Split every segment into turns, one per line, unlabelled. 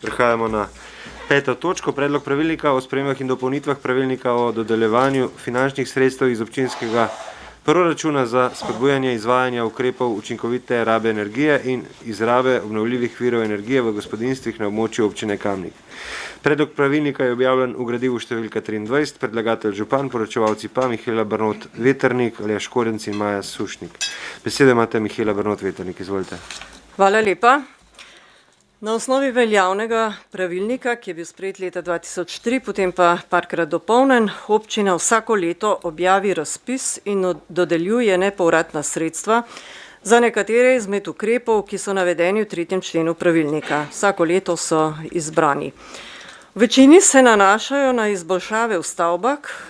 Prehajamo na 5. točko, predlog pravilnika o spremembah in dopolnitvah pravilnika o dodeljevanju finančnih sredstev iz občinskega proračuna za spodbujanje izvajanja ukrepov učinkovite rabe energije in izrabe obnovljivih virov energije v gospodinjstvih na območju občine Kamnik. Predlog pravilnika je objavljen v gradivu številka 23, predlagatelj župan, poročevalci pa Mihaela Brnot-Veternik, Aljaž Škorenc in Maja Sušnik. Besedo imate Mihaela Brnot-Veternik, izvolite.
Hvala lepa. Na osnovi veljavnega pravilnika, ki je bil sprejet leta 2003, potem pa parkrat dopolnjen, občina vsako leto objavi razpis in dodeljuje nepovratna sredstva za nekatere izmed ukrepov, ki so navedeni v 3. členu pravilnika. Vsako leto so izbrani. V večini se nanašajo na izboljšave v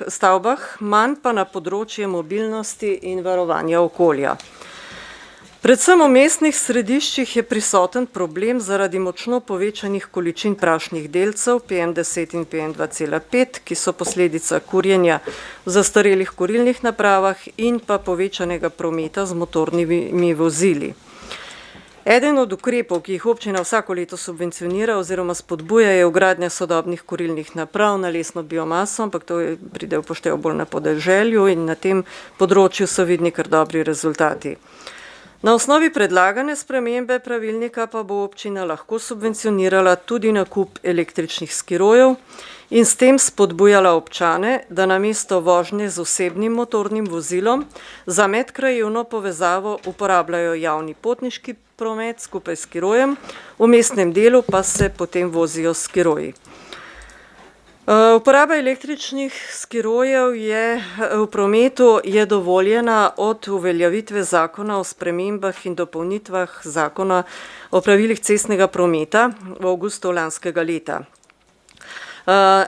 stavbah, manj pa na področje mobilnosti in varovanja okolja. Predvsem v mestnih središčih je prisoten problem zaradi močno povečanih količin prašnih delcev PM10 in PM2,5, ki so posledica kurjenja v zastarelih kurilnih napravah in pa povečanega prometa z motornimi vozili. Eden od ukrepov, ki jih občina vsako leto subvencionira oziroma spodbuja, je vgradnja sodobnih kurilnih naprav na lesno biomaso, ampak to pride v poštev bolj na podeželju in na tem področju so vidni kar dobri rezultati. Na osnovi predlagane spremembe pravilnika pa bo občina lahko subvencionirala tudi nakup električnih skirojev in s tem spodbujala občane, da namesto vožnje z osebnim motornim vozilom za medkrajevno povezavo uporabljajo javni potniški promet skupaj s skirojem, v mestnem delu pa se potem vozijo s skiroji. Uporaba električnih skirojev v prometu je dovoljena od uveljavitve zakona o spremembah in dopolnitvah zakona o pravilih cestnega prometa v avgustu lanskega leta.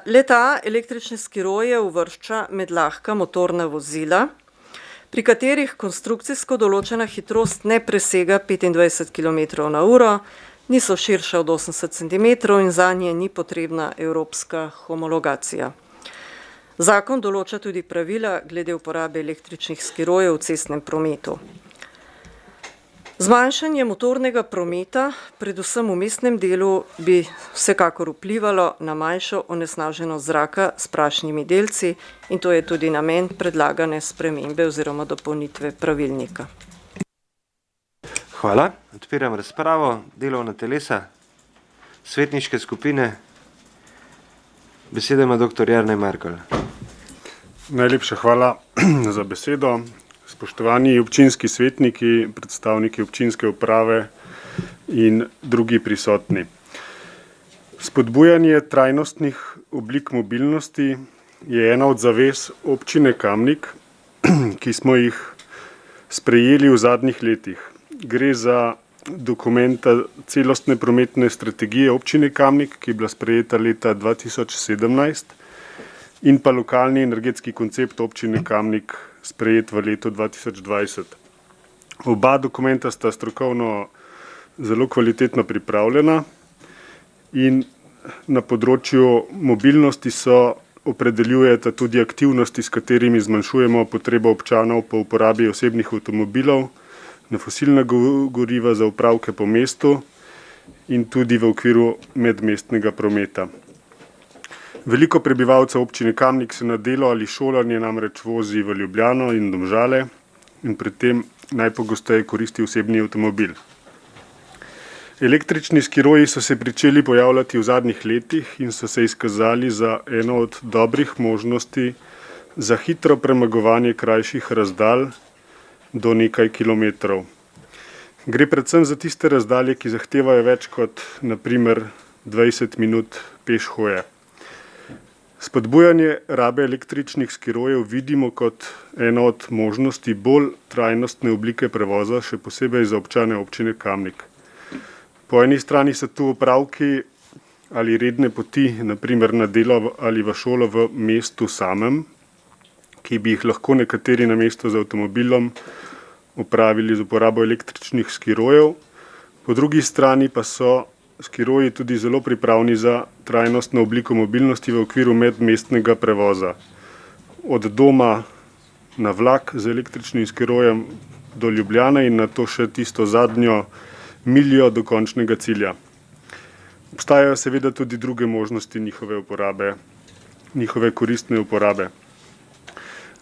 Le-ta električne skiroje uvršča med lahka motorna vozila, pri katerih konstrukcijsko določena hitrost ne presega 25 km/h, niso širša od 80 cm in zanje ni potrebna evropska homologacija. Zakon določa tudi pravila glede uporabe električnih skirojev v cestnem prometu. Zmanjšanje motornega prometa, predvsem v mestnem delu, bi vsekakor vplivalo na manjšo onesnaženost zraka s prašnimi delci in to je tudi namen predlagane spremembe oziroma dopolnitve pravilnika.
Hvala. Odpiram razpravo. Delovna telesa, svetniške skupine. Besedo ima dr. Jernej Markelj.
Najlepša hvala za besedo. Spoštovani občinski svetniki, predstavniki občinske uprave in drugi prisotni. Spodbujanje trajnostnih oblik mobilnosti je ena od zavez občine Kamnik, ki smo jih sprejeli v zadnjih letih. Gre za dokumenta celostne prometne strategije občine Kamnik, ki je bila sprejeta leta 2017, in pa lokalni energetski koncept občine Kamnik, sprejet v letu 2020. Oba dokumenta sta strokovno zelo kvalitetno pripravljena in na področju mobilnosti opredeljujeta tudi aktivnosti, s katerimi zmanjšujemo potrebo občanov po uporabi osebnih avtomobilov, na fosilna goriva za upravke po mestu in tudi v okviru medmestnega prometa. Veliko prebivalcev občine Kamnik se na delo ali šolanje namreč vozi v Ljubljano in Domžale in pri tem najpogosteje koristi osebni avtomobil. Električni skiroji so se pričeli pojavljati v zadnjih letih in so se izkazali za eno od dobrih možnosti za hitro premagovanje krajših razdalj do nekaj kilometrov. Gre predvsem za tiste razdalje, ki zahtevajo več kot na primer 20 minut peš hoje. Spodbujanje rabe električnih skirojev vidimo kot eno od možnosti bolj trajnostne oblike prevoza, še posebej za občane občine Kamnik. Po eni strani so tu opravki ali redne poti, na primer na delo ali v šolo v mestu samem, ki bi jih lahko nekateri na mesto z avtomobilom opravili z uporabo električnih skirojev. Po drugi strani pa so skiroji tudi zelo pripravni za trajnostno obliko mobilnosti v okviru medmestnega prevoza. Od doma na vlak z električnim skirojem do Ljubljane in nato še tisto zadnjo miljo do končnega cilja. Obstajajo seveda tudi druge možnosti njihove koristne uporabe.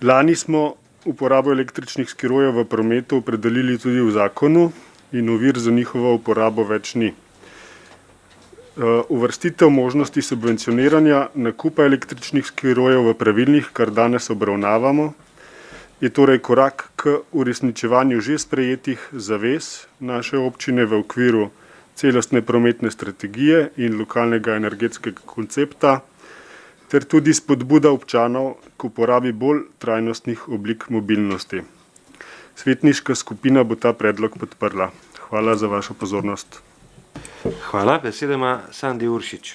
Lani smo uporabo električnih skirojev v prometu opredelili tudi v zakonu in ovir za njihovo uporabo več ni. Uvrstitev možnosti subvencioniranja nakupa električnih skirojev v pravilnik, kar danes obravnavamo, je torej korak k uresničevanju že sprejetih zavez naše občine v okviru celostne prometne strategije in lokalnega energetskega koncepta, ter tudi spodbuda občanov k uporabi bolj trajnostnih oblik mobilnosti. Svetniška skupina bo ta predlog podprla. Hvala za vašo pozornost.
Hvala, besedo ima Sandi Uršič.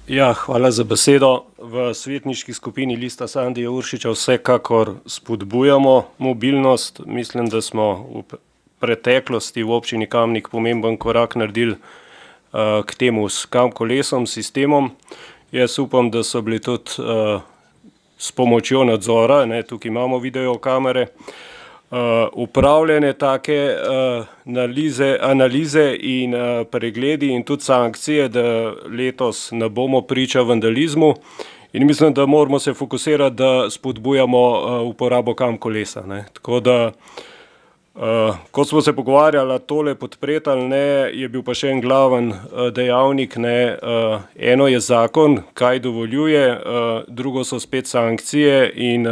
Ja, hvala za besedo. V svetniški skupini Lista Sandija Uršiča vsekakor spodbujamo mobilnost. Mislim, da smo v preteklosti v občini Kamnik pomemben korak naredili k temu s kam-kolesom sistemom. Jaz upam, da so bili tudi s pomočjo nadzora, tukaj imamo videokamere, upravljene take analize in pregledi in tudi sankcije, da letos ne bomo priča vandalizmu, in mislim, da moramo se fokusirati, da spodbujamo uporabo kam-kolesa. Tako da, ko smo se pogovarjali, tole podpreti ali ne, je bil pa še en glaven dejavnik. Eno je zakon, kaj dovoljuje, drugo so spet sankcije, in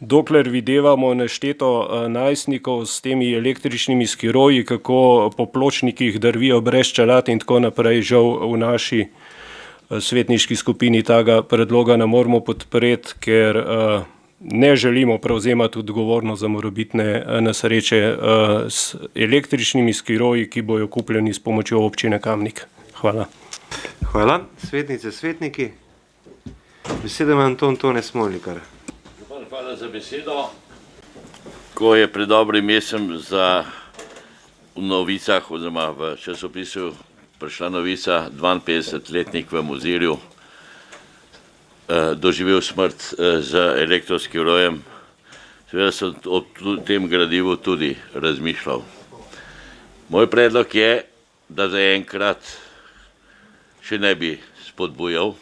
dokler videvamo nešteto najstnikov s temi električnimi skiroji, kako po pločnikih drvijo brez čelad in tako naprej, žal v naši svetniški skupini tega predloga ne moremo podpreti, ker ne želimo prevzemati odgovornost za morebitne nesreče s električnimi skiroji, ki bojo kupljeni s pomočjo občine Kamnik. Hvala.
Hvala. Svetnice, svetniki. Besedo ima Anton Tone Smolnikar.
Hvala za besedo. Ko je pred dobrim mesecem v novicah oziroma v časopisu prišla novica, 52-letnik v Mozirju doživel smrt z elektroskirojem, seveda sem o tem gradivu tudi razmišljal. Moj predlog je, da zaenkrat še ne bi spodbujal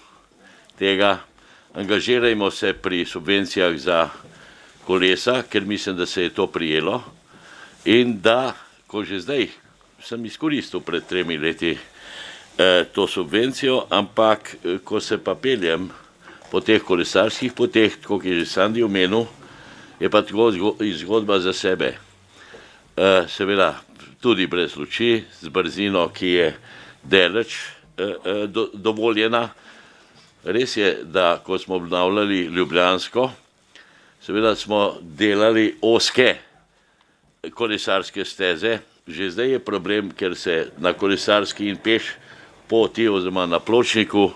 tega. Angažirajmo se pri subvencijah za kolesa, ker mislim, da se je to prijelo, in da, ko že zdaj sem izkoristil pred 3 leti to subvencijo, ampak ko se pa peljem po teh kolesarskih poteh, tako je že Sandi omenil, je pa tako zgodba za sebe. Seveda tudi brez luči, z brzino, ki je daleč dovoljena. Res je, da ko smo obnavljali Ljubljansko, seveda smo delali ozke kolesarske steze. Že zdaj je problem, ker se na kolesarski in peš poti oziroma na pločniku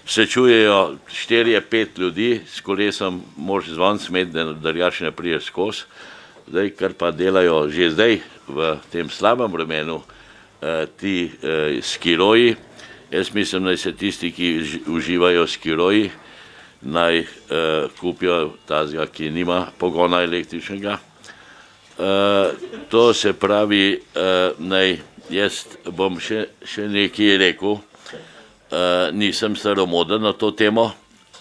srečujejo 4-5 ljudi, s kolesom moraš zvon smeti, da drugače ne prideš skozi. Zdaj, kar pa delajo že zdaj v tem slabem vremenu ti skiroji, jaz mislim, da se tisti, ki uživajo skiroji, naj kupijo tazga, ki nima pogona električnega. To se pravi, jaz bom še nekaj rekel, nisem staromoden na to temo,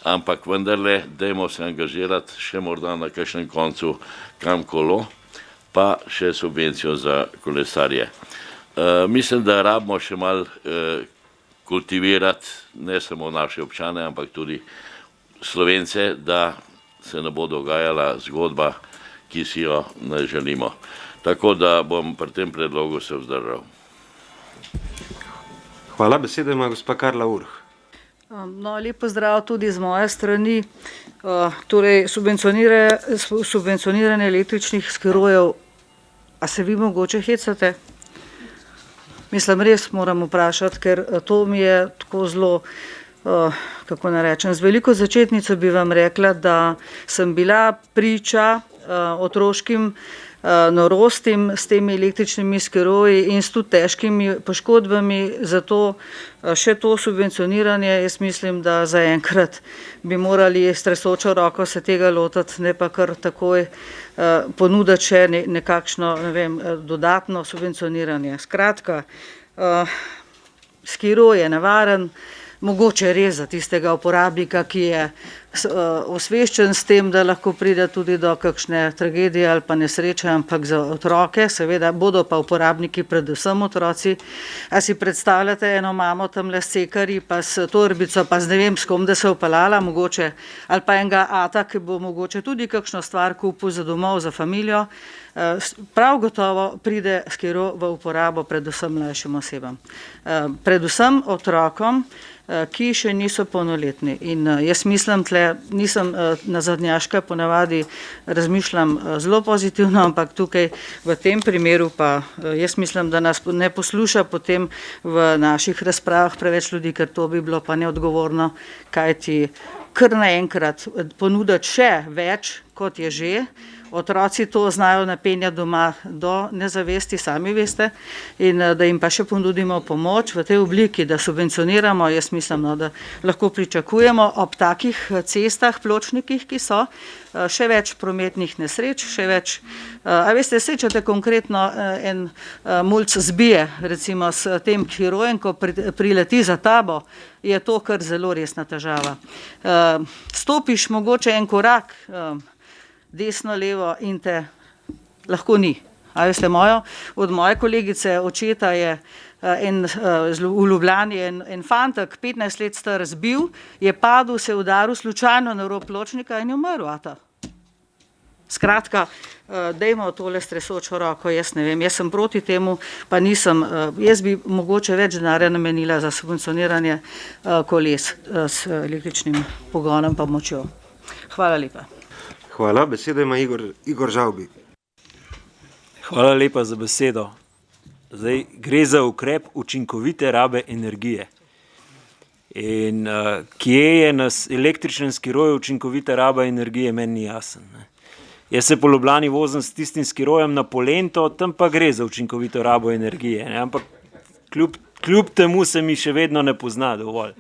ampak vendarle, dajmo se angažirati še morda na kakšnem koncu kam-kolo, pa še subvencijo za kolesarje. Mislim, da rabimo še malo kultivirati ne samo naše občane, ampak tudi Slovence, da se ne bo dogajala zgodba, ki si jo ne želimo. Tako da bom pri tem predlogu se vzdržal.
Hvala, besedo ima gospa Karla Urh.
Lep pozdrav tudi z moje strani. Torej, subvencioniranje električnih skirojev, a se vi mogoče hecate? Mislim, res moram vprašati, ker to mi je tako zelo, kako naj rečem, z veliko začetnico bi vam rekla, da sem bila priča otroškim norostim s temi električnimi skiroji in s tudi težkimi poškodbami, zato še to subvencioniranje, jaz mislim, da zaenkrat bi morali s tresočo roko se tega lotiti, ne pa kar takoj ponuditi še nekakšno, ne vem, dodatno subvencioniranje. Skratka, skiro je nevaren, mogoče res za tistega uporabnika, ki je osveščen s tem, da lahko pride tudi do kakšne tragedije ali pa nesreče, ampak za otroke, seveda bodo pa uporabniki predvsem otroci. A si predstavljate eno mamo tamle s cekarji, pa s torbico, pa z ne vem s kom, da se je upeljala mogoče, ali pa enega ata, ki bo mogoče tudi kakšno stvar kupil za domov, za familijo. Prav gotovo pride skiro v uporabo predvsem mlajšim osebam. Predvsem otrokom, ki še niso polnoletni. In jaz mislim, nisem nazadnjaška, ponavadi razmišljam zelo pozitivno, ampak tukaj v tem primeru pa jaz mislim, da nas ne posluša potem v naših razpravah preveč ljudi, ker to bi bilo pa neodgovorno, kajti kar naenkrat ponuditi še več, kot je že. Otroci to znajo napenjati doma do nezavesti, sami veste, in da jim pa še ponudimo pomoč v tej obliki, da subvencioniramo, jaz mislim, da lahko pričakujemo ob takih cestah, pločnikih, ki so, še več prometnih nesreč, še več, a veste, srečate konkretno en mulc zbije, recimo s tem herojem, ko prileti za tabo, je to kar zelo resna težava. Stopiš mogoče en korak, desno, levo in te lahko ni. A veste, od moje kolegice očeta je v Ljubljani en fantek, 15 let star, zbil, je padel, se je udaril slučajno na rob pločnika in je umrl. Skratka, dajmo tole stresočo roko, jaz ne vem, jaz sem proti temu, pa nisem, jaz bi mogoče več denarja namenila za subvencioniranje koles s električnim pogonom pa močjo. Hvala lepa.
Hvala, besedo ima Igor Žavbi.
Hvala lepa za besedo. Zdaj, gre za ukrep učinkovite rabe energije. In kje je na električnem skiroju učinkovita raba energije, meni ni jasen. Jaz se po Ljubljani vozim s tistim skirojem na Polento, tam pa gre za učinkovito rabo energije. Ampak kljub temu se mi še vedno ne pozna dovolj.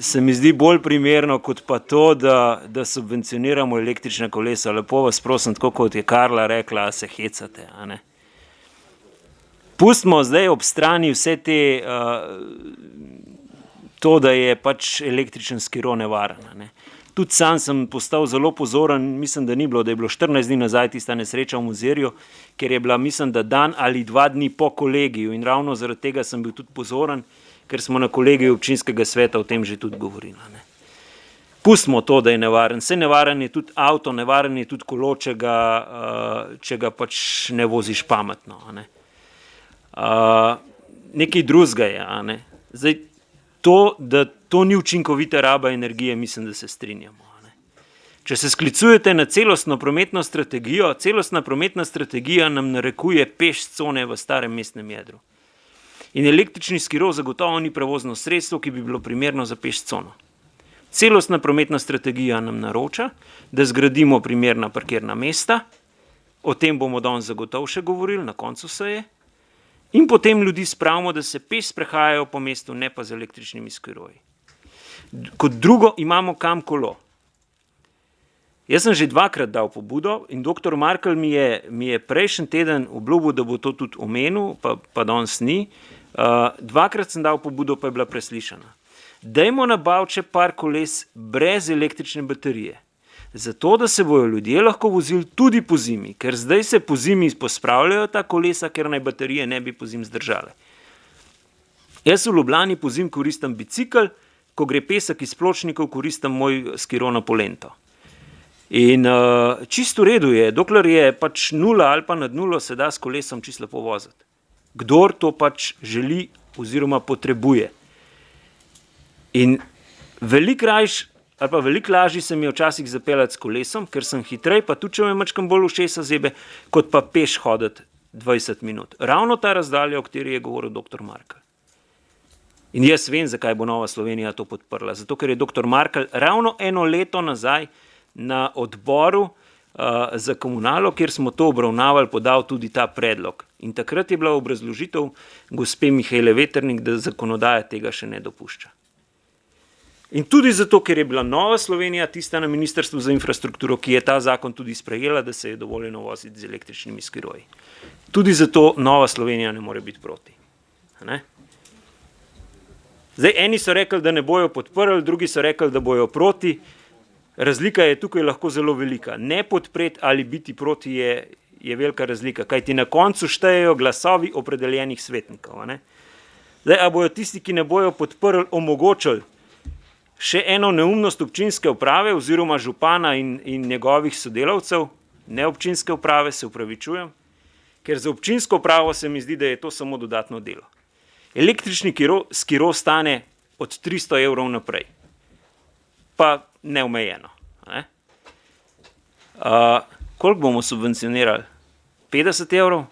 Se mi zdi bolj primerno kot pa to, da subvencioniramo električna kolesa. Lepo vas prosim, tako kot je Karla rekla, se hecate. Pustimo zdaj ob strani vse te, to, da je pač električen skiro nevaren. Tudi sam sem postal zelo pozoren, mislim, da ni bilo, da je bilo 14 dni nazaj tista nesreča v Mozirju, ker je bila, mislim, da dan ali 2 dni po kolegiju in ravno zaradi tega sem bil tudi pozoren, ker smo na kolegiju občinskega sveta o tem že tudi govorili. Pustimo to, da je nevaren. Vse nevaren je tudi avto, nevaren je tudi kolo, če ga pač ne voziš pametno. Nekaj drugega je. Zdaj, da to ni učinkovita raba energije, mislim, da se strinjamo. Če se sklicujete na celostno prometno strategijo, celostna prometna strategija nam narekuje peš cone v starem mestnem jedru. In električni skiro zagotovo ni prevozno sredstvo, ki bi bilo primerno za peš cono. Celostna prometna strategija nam naroča, da zgradimo primerna parkirna mesta, o tem bomo danes zagotovo še govorili, na koncu seje, in potem ljudi spravimo, da se peš sprehajajo po mestu, ne pa z električnimi skiroji. Kot drugo imamo kam kolo. Jaz sem že 2-krat dal pobudo in dr. Markel mi je prejšnji teden obljubil, da bo to tudi omenil, pa danes ni. 2-krat sem dal pobudo, pa je bila preslišana. Dajmo nabaviti še par koles brez električne baterije. Zato, da se bojo ljudje lahko vozili tudi po zimi, ker zdaj se po zimi pospravljajo ta kolesa, ker naj baterije ne bi po zim zdržale. Jaz v Ljubljani po zim koristim bicikl, ko gre pesek iz pločnikov, koristim moj skiro na Polento. In čisto v redu je, dokler je pač 0 ali pa nad 0, se da s kolesom čisto lepo voziti. Kdor to pač želi oziroma potrebuje. In veliko lažje se mi je včasih zapeljati s kolesom, ker sem hitrej, pa tudi če me mačkam bolj ušesa zebe, kot pa peš hoditi 20 minut. Ravno ta razdalja, o kateri je govoril dr. Markel. In jaz vem, zakaj bo Nova Slovenija to podprla. Zato, ker je dr. Markel ravno 1 leto nazaj na odboru za komunalo, kjer smo to obravnavali, podal tudi ta predlog. In takrat je bila obrazložitev gospe Mihajle Vetrnik, da zakonodaja tega še ne dopušča. In tudi zato, ker je bila Nova Slovenija tista na Ministrstvu za infrastrukturo, ki je ta zakon tudi sprejela, da se je dovoljeno voziti z električnimi skiroji. Tudi zato Nova Slovenija ne more biti proti. Ne? Zdaj, eni so rekli, da ne bojo podprli, drugi so rekli, da bojo proti. Razlika je tukaj lahko zelo velika. Ne podpreti ali biti proti je velika razlika, kajti na koncu štejejo glasovi opredeljenih svetnikov. Ne? Zdaj, a bojo tisti, ki ne bojo podprli, omogočili še eno neumnost občinske uprave oziroma župana in njegovih sodelavcev, ne občinske uprave, se upravičujem, ker za občinsko upravo se mi zdi, da je to samo dodatno delo. Električni skiro stane od 300 evrov naprej, pa neomejeno. Ne? Koliko bomo subvencionirali? 50 evrov?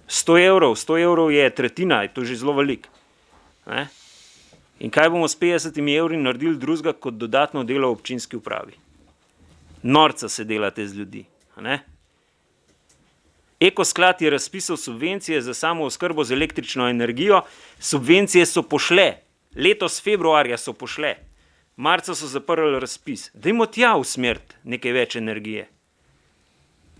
100 evrov? 100 evrov je tretjina, je to že zelo veliko. Ne? In kaj bomo s 50 evri naredili drugega kot dodatno delo v občinski upravi? Norca se delate z ljudi. Ne? Ekosklad je razpisal subvencije za samo oskrbo z električno energijo. Subvencije so pošle. Letos februarja so pošle. Marca so zaprli razpis. Dajmo tja usmeriti nekaj več energije.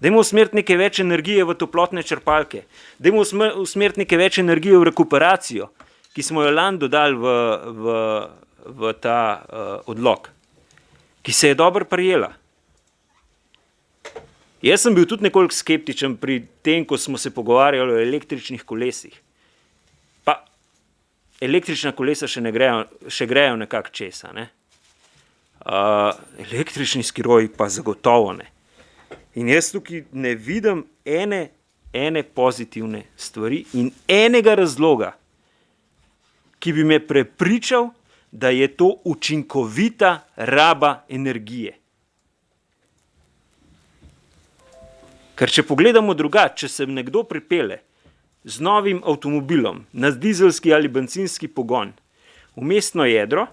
Dajmo usmeriti nekaj več energije v toplotne črpalke. Dajmo usmeriti nekaj več energije v rekuperacijo, ki smo jo lani dodali v ta odlok, ki se je dobro prijela. Jaz sem bil tudi nekoliko skeptičen pri tem, ko smo se pogovarjali o električnih kolesih. Pa električna kolesa še grejo nekako česa. Ne? Električni skiroji pa zagotovo ne. In jaz tukaj ne vidim ene pozitivne stvari in enega razloga, ki bi me prepričal, da je to učinkovita raba energije. Ker če pogledamo drugače, če se nekdo pripelje z novim avtomobilom na dizelski ali bencinski pogon v mestno jedro,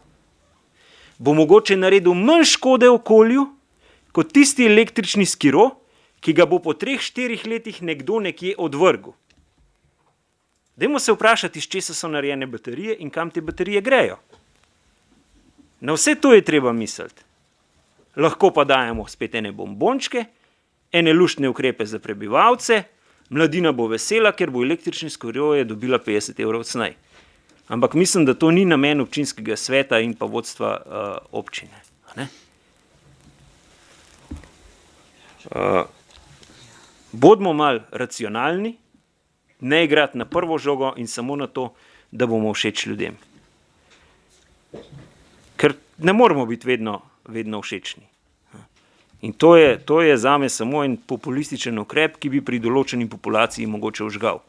bo mogoče naredil manj škode okolju kot tisti električni skiro, ki ga bo po 3-4 letih nekdo nekje odvrgel. Dajmo se vprašati, iz česa so narejene baterije in kam te baterije grejo. Na vse to je treba misliti. Lahko pa dajemo spet ene bombončke, ene luštne ukrepe za prebivalce, mladina bo vesela, ker bo električni skiroje dobila 50 evrov cenej. Ampak mislim, da to ni namen občinskega sveta in pa vodstva občine. Ne? Bodimo mal racionalni, ne igrati na prvo žogo in samo na to, da bomo všeč ljudem. Ker ne moramo biti vedno všečni. In to je zame samo en populističen ukrep, ki bi pri določeni populaciji mogoče užgal.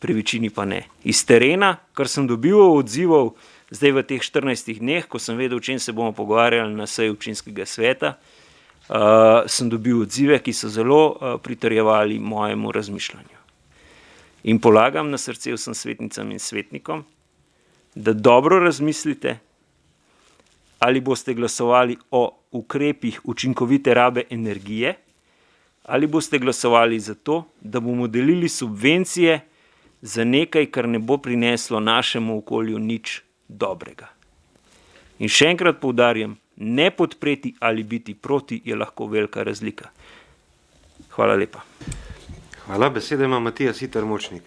Pri večini pa ne. Iz terena, kar sem dobil odzivov zdaj v teh 14 dneh, ko sem vedel, o čem se bomo pogovarjali na seji občinskega sveta, sem dobil odzive, ki so zelo pritrjevali mojemu razmišljanju. In polagam na srce vsem svetnicam in svetnikom, da dobro razmislite, ali boste glasovali o ukrepih učinkovite rabe energije, ali boste glasovali za to, da bomo delili subvencije za nekaj, kar ne bo prineslo našemu okolju nič dobrega. In še enkrat poudarjam, ne podpreti ali biti proti je lahko velika razlika. Hvala lepa.
Hvala, besedo ima Matija Siter Močnik.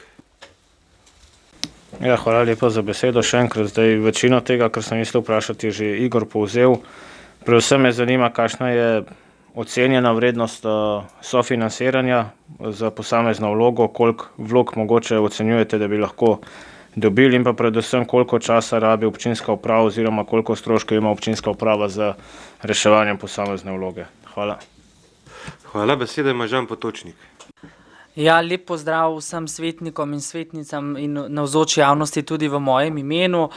Ja, hvala lepa za besedo še enkrat. Zdaj, večino tega, kar sem mislil vprašati, je že Igor povzel. Predvsem me zanima, kakšna je ocenjena vrednost sofinanciranja za posamezno vlogo, koliko vlog mogoče ocenjujete, da bi lahko dobili in pa predvsem, koliko časa rabi občinska uprava oziroma koliko stroškov ima občinska uprava za reševanje posamezne vloge. Hvala.
Hvala, besedo ima Žan Potočnik.
Ja, lep pozdrav vsem svetnikom in svetnicam in navzoči javnosti tudi v mojem imenu.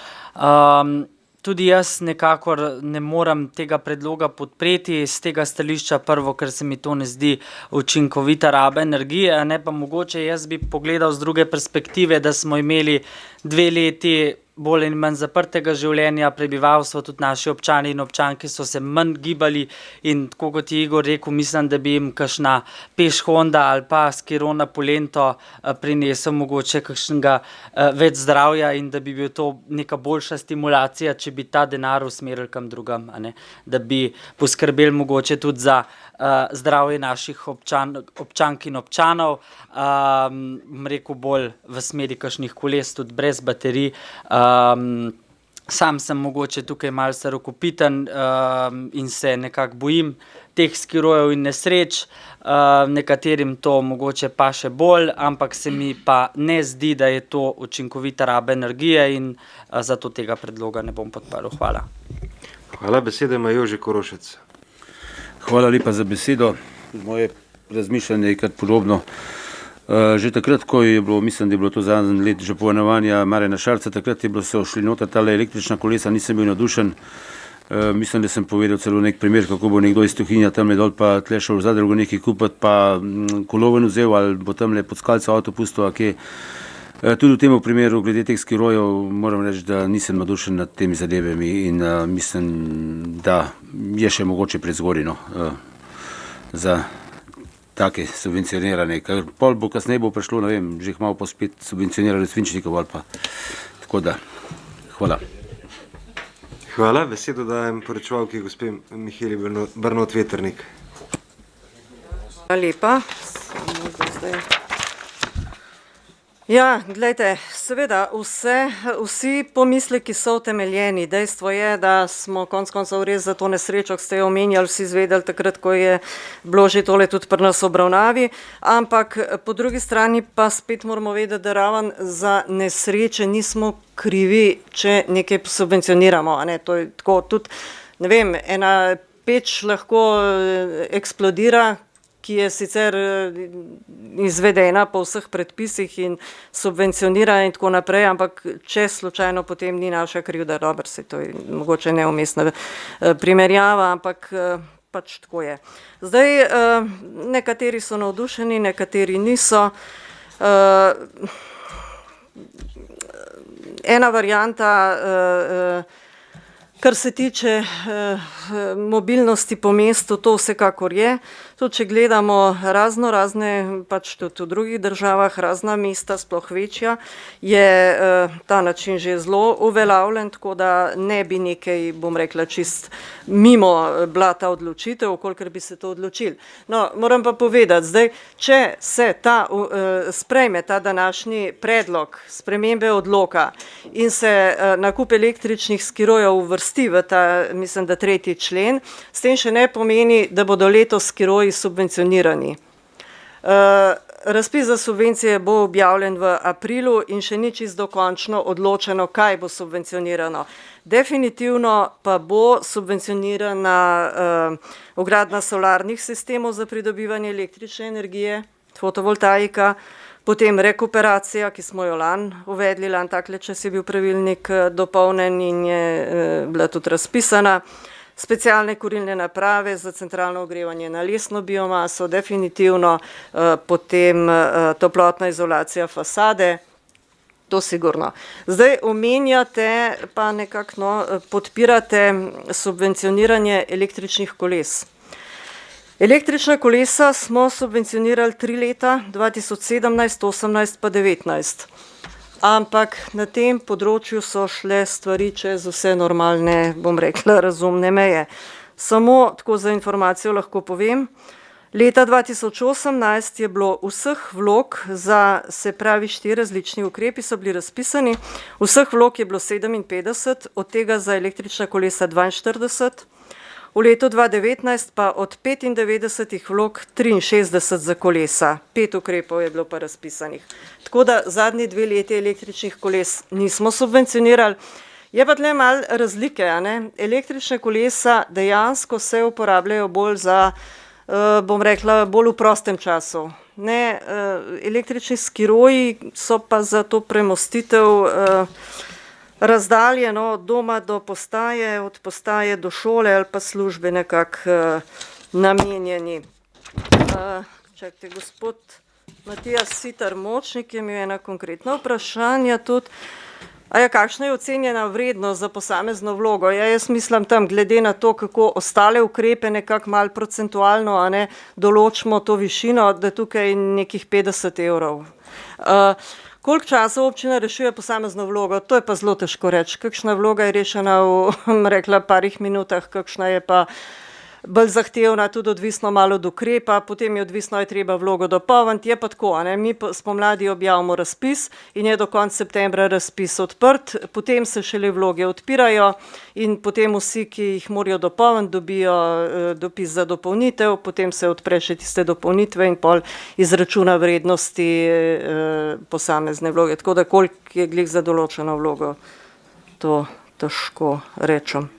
Tudi jaz nekakor ne morem tega predloga podpreti z tega stališča, prvo, ker se mi to ne zdi učinkovita raba energije, ne pa mogoče jaz bi pogledal z druge perspektive, da smo imeli 2 leti bolj in manj zaprtega življenja, prebivalstvo, tudi naši občani in občanke so se manj gibali in tako kot je Igor rekel, mislim, da bi jim kakšna peš Honda ali pa skirona polento prinesel mogoče kakšnega več zdravja in da bi bil to neka boljša stimulacija, če bi ta denar usmerili kam drugam, a ne? Da bi poskrbeli mogoče tudi za zdravje naših občank in občanov, rekel bolj v smeri kakšnih koles, tudi brez baterij. Sam sem mogoče tukaj malo starokopiten in se nekako bojim teh skirojev in nesreč, nekaterim to mogoče pa še bolj, ampak se mi pa ne zdi, da je to učinkovita raba energije in zato tega predloga ne bom podprl. Hvala.
Hvala, besedo ima Jože Korošec.
Hvala lepa za besedo. Moje razmišljanje je kar podobno. Že takrat, ko je bilo, mislim, da je bilo to zadnji let že pojavljanja Marjana Šarca, takrat je bilo se ošli noter tale električna kolesa, nisem bil navdušen. Mislim, da sem povedal celo nek primer, kako bo nekdo iz Tuhinja tamle dol pa tle šel v zadrugo nekaj kupiti, pa koloven vzel ali bo tamle pod skalco avto pustil, a kje. Tudi v tem primeru, glede teh skirojev, moram reči, da nisem navdušen nad temi zadevami in mislim, da je še mogoče prezgorino za take subvencionirane, ker pol bo kasneje bo prišlo, ne vem, že malo pa spet subvencionirali svinčnikov ali pa. Tako da, hvala.
Hvala, besedo dajem poročevalki gospe Miheli Barnot-Vetrnik.
Hvala lepa. Ja, gledajte, seveda vsi pomisleki so utemeljeni. Dejstvo je, da smo konec koncev res za to nesrečo, ki ste jo omenjali, vsi izvedeli takrat, ko je bilo že tole tudi pri nas obravnavi, ampak po drugi strani pa spet moramo vedeti, da raven za nesreče nismo krivi, če nekaj subvencioniramo. A ne? To je tako tudi, ne vem, ena peč lahko eksplodira, ki je sicer izvedena po vseh predpisih in subvencionira in tako naprej, ampak če slučajno potem ni naša krivda, dobro, se to je mogoče neumestna primerjava, ampak pač tako je. Zdaj, nekateri so navdušeni, nekateri niso. Ena varianta, kar se tiče mobilnosti po mestu, to vsekakor je. Tudi če gledamo razne, pač tudi v drugih državah, razna mesta, sploh večja, je ta način že zelo uveljavljen, tako da ne bi nekaj, bom rekla, čist mimo bila ta odločitev, kolikor bi se to odločili. No, moram pa povedati, zdaj, če se sprejme ta današnji predlog spremembe odloka in se nakup električnih skirojev uvrsti v ta, mislim, da 3. člen, s tem še ne pomeni, da bodo letos skiroji subvencionirani. Razpis za subvencije bo objavljen v aprilu in še ni čisto dokončno odločeno, kaj bo subvencionirano. Definitivno pa bo subvencionirana vgradnja solarnih sistemov za pridobivanje električne energije, fotovoltaika, potem rekuperacija, ki smo jo lani uvedli, takle čas je bil pravilnik dopolnjen in je bila tudi razpisana. Specialne kurilne naprave za centralno ogrevanje na lesno biomaso, definitivno, potem toplotna izolacija fasade, to sigurno. Zdaj omenjate, pa nekako podpirate subvencioniranje električnih koles. Električna kolesa smo subvencionirali 3 leta, 2017, 2018 pa 2019. Ampak na tem področju so šle stvari čez vse normalne, bom rekla, razumne meje. Samo tako za informacijo lahko povem, leta 2018 je bilo vseh vlog za, se pravi 4 različni ukrepi so bili razpisani, vseh vlog je bilo 57, od tega za električna kolesa 42, v letu 2019 pa od 95 vlog 63 za kolesa, 5 ukrepov je bilo pa razpisanih. Tako da zadnji 2 leti električnih koles nismo subvencionirali. Je pa tle malo razlike, a ne? Električne kolesa dejansko se uporabljajo bolj za, bom rekla, bolj v prostem času. Ne, električni skiroji so pa za to premostitev razdalje, od doma do postaje, od postaje do šole ali pa službe nekako namenjeni. Čakajte, gospod Matijas Siter Močnik je imel ena konkretna vprašanja tudi. A ja, kakšna je ocenjena vrednost za posamezno vlogo? Ja, jaz mislim tam, glede na to, kako ostale ukrepe nekako malo procentualno, a ne, določimo to višino, da tukaj nekih 50 evrov. Koliko časa občina rešuje posamezno vlogo? To je pa zelo težko reči. Kakšna vloga je rešena v, rekla, parih minutah, kakšna je pa bolj zahtevna, tudi odvisno malo od ukrepa, potem je odvisno, je treba vlogo dopolniti, je pa tako, a ne, mi spomladi objavimo razpis in je do konca septembra razpis odprt, potem se šele vloge odpirajo in potem vsi, ki jih morajo dopolniti, dobijo dopis za dopolnitev, potem se odpre še tiste dopolnitve in pol izračuna vrednosti posamezne vloge, tako da koliko je glih za določeno vlogo, to težko rečem.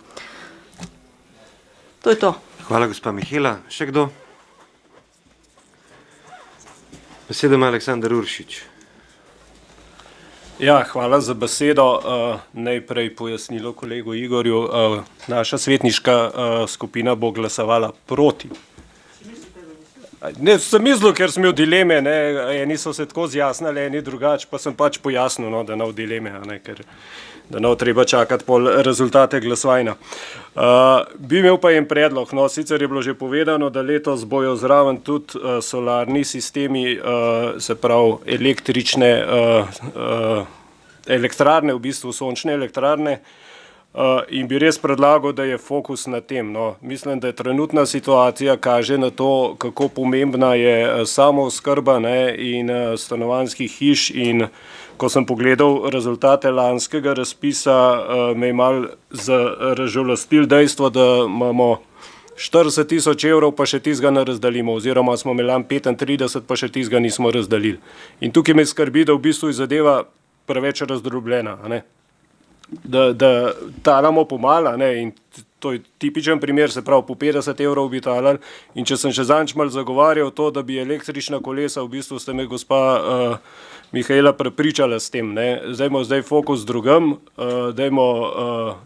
To je to.
Hvala, gospa Mihela. Še kdo? Besedo ima Aleksandar Uršič.
Ja, hvala za besedo. Najprej pojasnilo kolegu Igorju. Naša svetniška skupina bo glasovala proti. Ne, sem mislil, ker sem imel dileme, ne, eni so se tako zjasnili, eni drugače, pa sem pač pojasnil, no, da nav dileme, ne, ker da nav treba čakati pol rezultate glasovanja. Bi imel pa en predlog, no, sicer je bilo že povedano, da letos bojo zraven tudi solarni sistemi, se pravi električne elektrarne, v bistvu sončne elektrarne, in bi res predlagal, da je fokus na tem. No. Mislim, da je trenutna situacija kaže na to, kako pomembna je samooskrba, ne, in stanovanjskih hiš, in ko sem pogledal rezultate lanskega razpisa, me je malo razžalostilo dejstvo, da imamo 40 000 evrov, pa še tistega ne razdelimo, oziroma smo imeli 35, pa še tistega nismo razdelili. In tukaj me skrbi, da v bistvu je zadeva preveč razdrobljena, ne. Da talamo pomala, ne, in to je tipičen primer, se pravi po 50 evrov bi talali, in če sem še zadnjič malo zagovarjal to, da bi električna kolesa, v bistvu ste me gospa Mihajla prepričala s tem, ne, zdaj fokus drugem, dajmo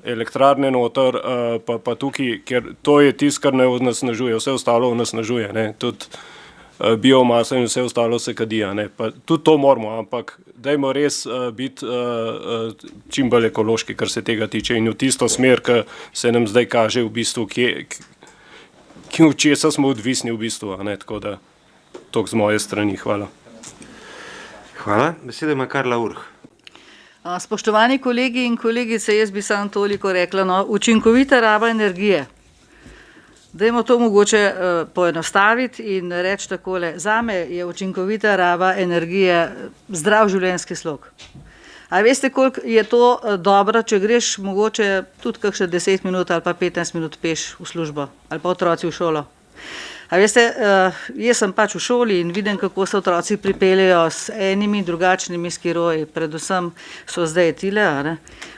elektrarne noter, pa tukaj, ker to je tisto, kar ne onesnažuje, vse ostalo onesnažuje, ne, tudi biomasa in vse ostalo se kadija, ne, pa tudi to moramo, ampak dajmo res biti čim bolj ekološki, kar se tega tiče, in v tisto smer, ki se nam zdaj kaže v bistvu, v česa smo odvisni v bistvu, ne, tako da toliko z moje strani, hvala.
Hvala. Besedo ima Karla Urh.
Spoštovani kolegi in kolegice, jaz bi samo toliko rekla, no, učinkovita raba energije. Dajmo to mogoče poenostaviti in reči takole, zame je učinkovita raba energije zdrav življenjski slog. A veste, koliko je to dobro, če greš mogoče tudi kakšne 10 minut ali pa 15 minut peš v službo ali pa otroci v šolo. A veste, jaz sem pač v šoli in vidim, kako se otroci pripeljejo s enimi drugačnimi skiroji, predvsem so zdaj tile, ne,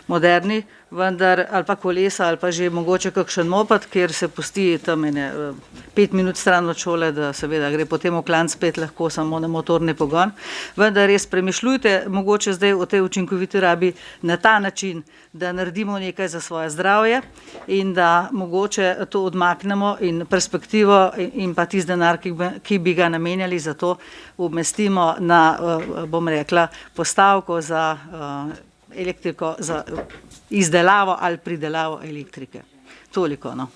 moderni, vendar ali pa kolesa ali pa že mogoče kakšen moped, kjer se pusti tam 5 minut stran od šole, da seveda gre potem v klanc spet lahko samo na motorni pogon. Vendar res premišljujte mogoče zdaj o tej učinkoviti rabi na ta način, da naredimo nekaj za svoje zdravje in da mogoče to odmaknemo in perspektivo in pa tisti denar, ki bi ga namenjali za to, umestimo na, bom rekla, postavko za elektriko, za izdelavo ali pridelavo elektrike. Toliko, no.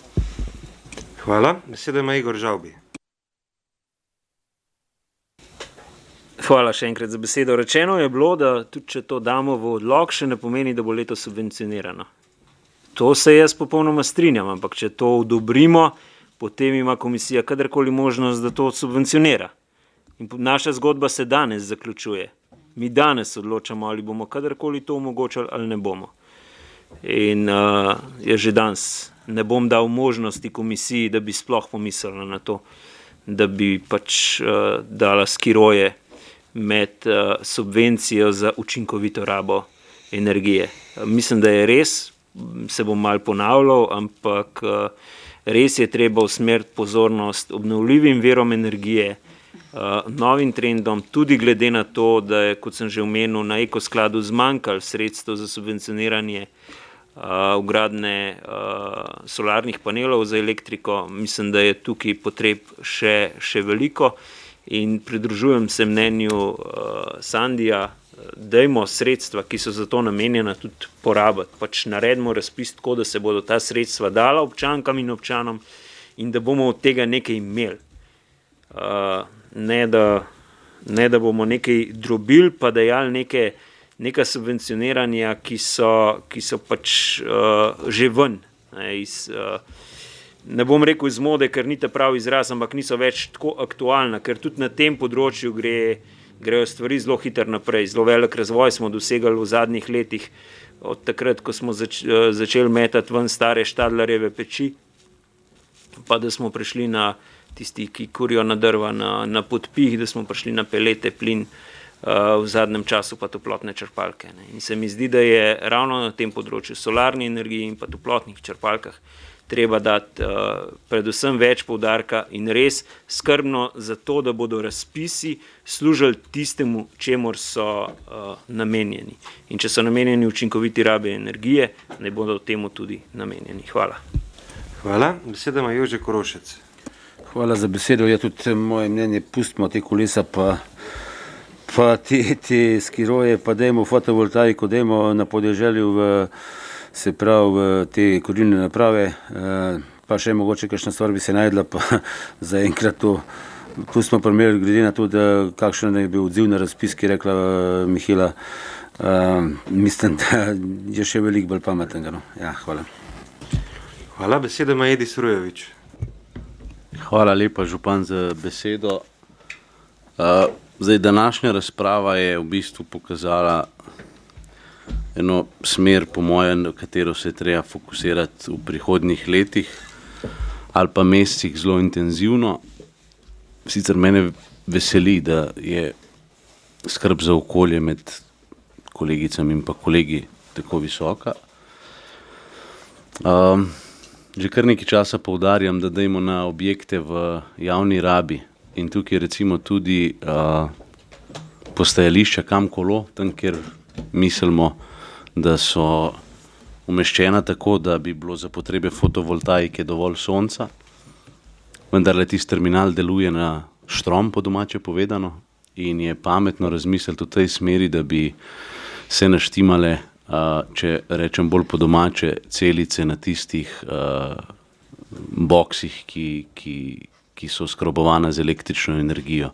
Hvala. Besedo ima Igor Žavbi.
Hvala še enkrat za besedo. Rečeno je bilo, da tudi če to damo v odlok, še ne pomeni, da bo leto subvencionirano. To se jaz popolnoma strinjam, ampak če to odobrimo, potem ima komisija kadarkoli možnost, da to subvencionira. In naša zgodba se danes zaključuje. Mi danes odločamo, ali bomo kadarkoli to omogočali ali ne bomo. In jaz že danes ne bom dal možnosti komisiji, da bi sploh pomislila na to, da bi pač dala skiroje med subvencijo za učinkovito rabo energije. Mislim, da je res, se bom malo ponavljal, ampak res je treba usmeriti pozornost obnovljivim virom energije, novim trendom, tudi glede na to, da je, kot sem že omenil, na ekoskladu zmanjkalo sredstev za subvencioniranje vgradnje solarnih panelov za elektriko. Mislim, da je tukaj potreb še veliko in pridružujem se mnenju Sandija, dajmo sredstva, ki so za to namenjena, tudi porabiti. Pač naredimo razpis tako, da se bodo ta sredstva dala občankam in občanom in da bomo od tega nekaj imeli. Ne da bomo nekaj drobili, pa dajali neka subvencioniranja, ki so pač že ven. Ne bom rekel iz mode, ker ni ta pravi izraz, ampak niso več tako aktualna, ker tudi na tem področju grejo stvari zelo hitro naprej. Zelo velik razvoj smo dosegali v zadnjih letih, od takrat, ko smo začeli metati ven stare Štadlarjeve peči, pa da smo prišli na tisti, ki kurijo na drva, na podpih, da smo prišli na pelete, plin, v zadnjem času pa toplotne črpalke. In se mi zdi, da je ravno na tem področju solarni energiji in pa toplotnih črpalkah treba dati predvsem več poudarka in res skrbno za to, da bodo razpisi služili tistemu, čemur so namenjeni. In če so namenjeni učinkoviti rabi energije, naj bodo temu tudi namenjeni. Hvala.
Hvala. Beseda ima Jože Korošec.
Hvala za besedo. Ja, tudi moje mnenje, pustimo te kolesa, pa te skiroje, pa dajmo fotovoltaiko, dajmo na podeželju se pravi v te kurilne naprave, pa še mogoče kakšna stvar bi se najdla, pa zaenkrat to pustimo primer, glede na to, da kakšen je bil odziv na razpis, ki je rekla Mihela, mislim, da je še veliko bolj pametnega. No. Ja, hvala.
Hvala. Beseda ima Edis Rujevič.
Hvala lepa, župan, za besedo. Zdaj, današnja razprava je v bistvu pokazala eno smer, po mojem, na katero se je treba fokusirati v prihodnjih letih ali pa mesecih zelo intenzivno. Sicer mene veseli, da je skrb za okolje med kolegicami in pa kolegi tako visoka. Že kar nekaj časa poudarjam, da dajmo na objekte v javni rabi in tukaj recimo tudi postajališča kam kolo, tam kjer mislimo, da so umeščena tako, da bi bilo za potrebe fotovoltaike dovolj sonca, vendar le tisti terminal deluje na štrom, po domače povedano, in je pametno razmisliti v tej smeri, da bi se naštimale, če rečem bolj po domače, celice na tistih boksih, ki so oskrbovane z električno energijo.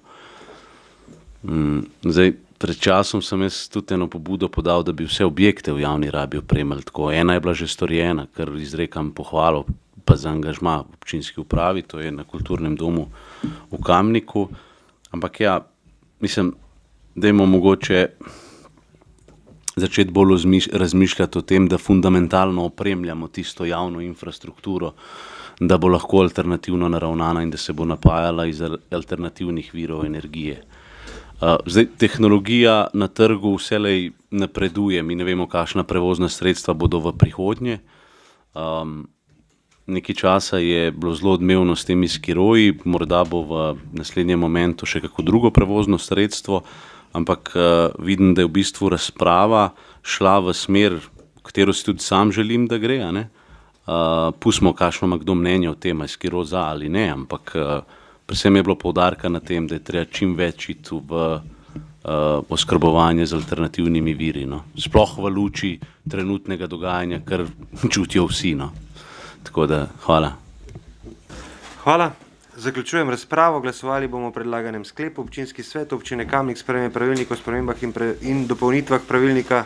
Zdaj, pred časom sem jaz tudi eno pobudo podal, da bi vse objekte v javni rabi opremili tako. Ena je bila že storjena, kar izrekam pohvalo pa za angažma v občinski upravi, to je na kulturnem domu v Kamniku. Ampak ja, mislim, dajmo mogoče začeti bolj razmišljati o tem, da fundamentalno opremljamo tisto javno infrastrukturo, da bo lahko alternativno naravnana in da se bo napajala iz alternativnih virov energije. Zdaj, tehnologija na trgu vselej napreduje, mi ne vemo, kakšna prevozna sredstva bodo v prihodnje. Nekaj časa je bilo zelo odmevno s temi skiroji, morda bo v naslednjem momentu še kako drugo prevozno sredstvo, ampak vidim, da je v bistvu razprava šla v smer, v katero si tudi sam želim, da gre. Pustimo, kakšno ima kdo mnenje o tem, je skiro za ali ne, ampak predvsem je bilo poudarka na tem, da je treba čim več iti v oskrbovanje z alternativnimi viri. No. Sploh v luči trenutnega dogajanja, kar čutijo vsi. No. Tako da, hvala.
Hvala. Zaključujem razpravo. Glasovali bomo o predlaganem sklepu. Občinski svet občine Kamnik sprejme pravilnik o spremembah in dopolnitvah pravilnika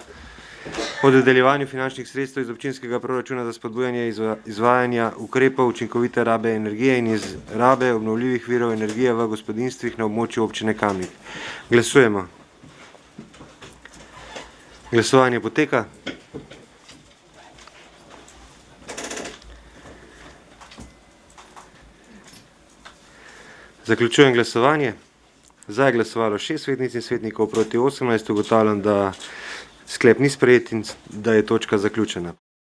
o dodeljevanju finančnih sredstev iz občinskega proračuna za spodbujanje izvajanja ukrepov učinkovite rabe energije in iz rabe obnovljivih virov energije v gospodinjstvih na območju občine Kamnik. Glasujemo. Glasovanje poteka. Zaključujem glasovanje. Za je glasovalo 6 svetnic in svetnikov, proti 18. Ugotavljam, da sklep ni sprejet in da je točka zaključena.